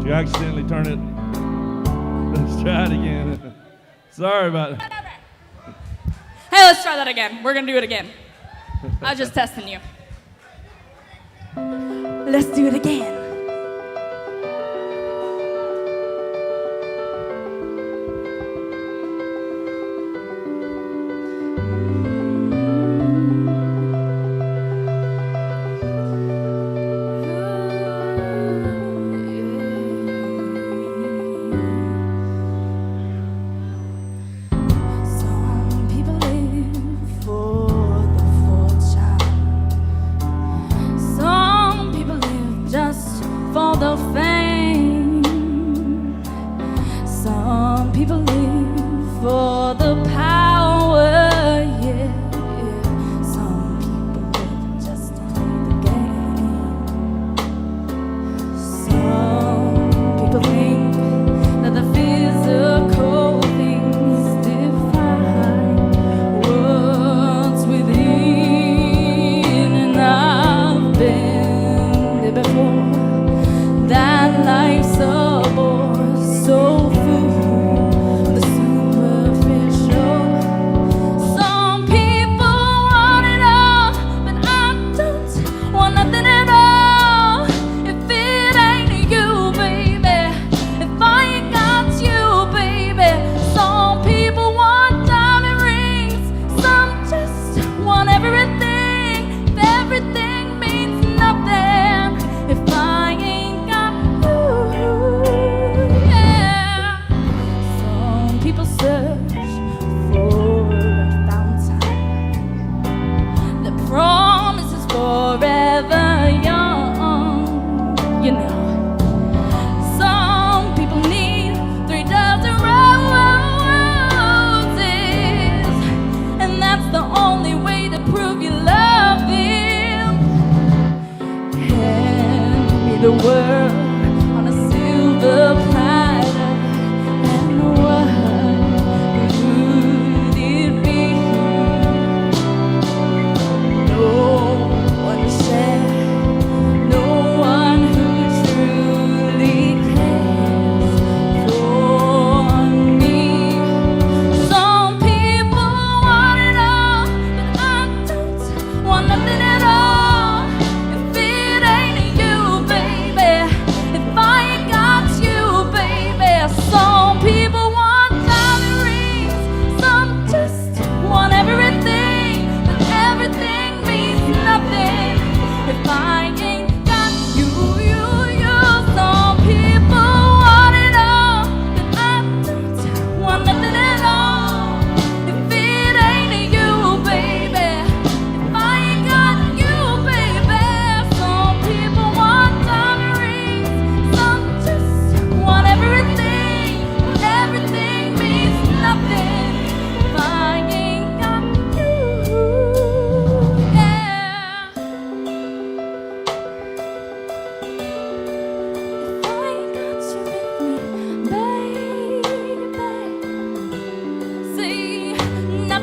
Did you accidentally turn it? Let's try it again. Sorry about it. Hey, let's try that again. We're gonna do it again. I was just testing you. Let's do it again. For the fame, some people live for the power, yeah. Some people live just to play the game. Some people think that the physical things define what's within, and I've been there before. That life's a bore, so full of the superficial. Some people want it all, but I don't want nothing at all. If it ain't you, baby, if I ain't got you, baby. Some people want diamond rings, some just want everything. If everything means nothing, if I ain't search for a fountain that promises forever young, you know. Some people need 3 dozen roses, and that's the only way to prove you love him. Hand me the world on a silver platter, and the world if I ain't got you, you. Some people want it all, but I don't want nothing at all. If it ain't you, baby, if I ain't got you, baby. Some people want diamond rings, some just want everything, but everything means nothing if I ain't got you.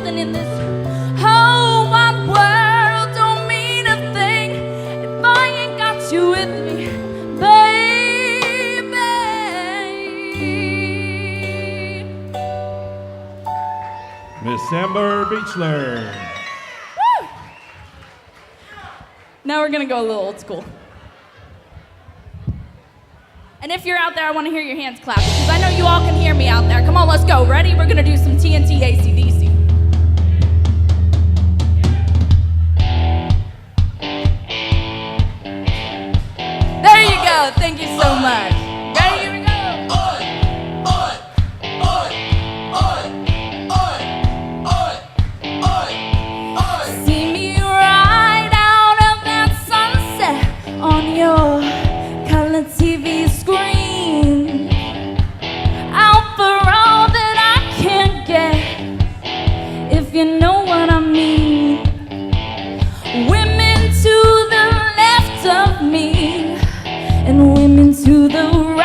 In this whole wide world don't mean a thing if I ain't got you with me, baby. Miss Amber Beechler. Woo! Now we're gonna go a little old school. And if you're out there, I want to hear your hands clapping, because I know you all can hear me out there. Come on, let's go. Ready? We're gonna do some TNT AC/DC. There you go. Thank you so much. Ready? Here we go. See me right out of that sunset on your color TV screen. Out for all that I can't get, if you know what I mean. Women to the left of me, and women to the right.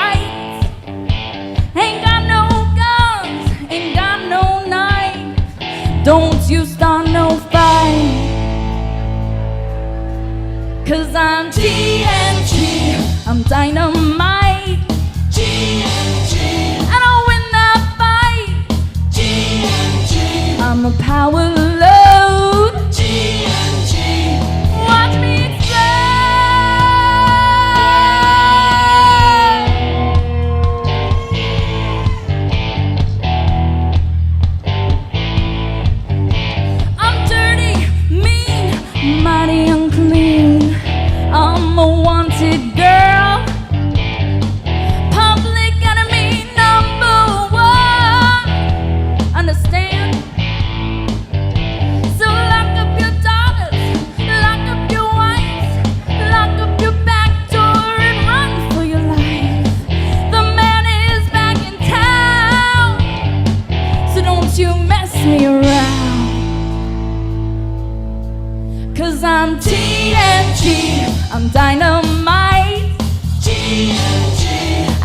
dynamite.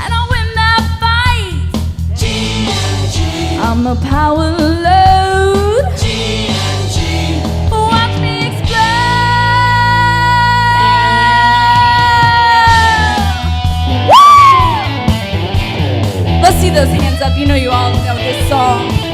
And I'll win that fight. I'm a power load. Watch me explode. Woo! Let's see those hands up. You know you all know this song.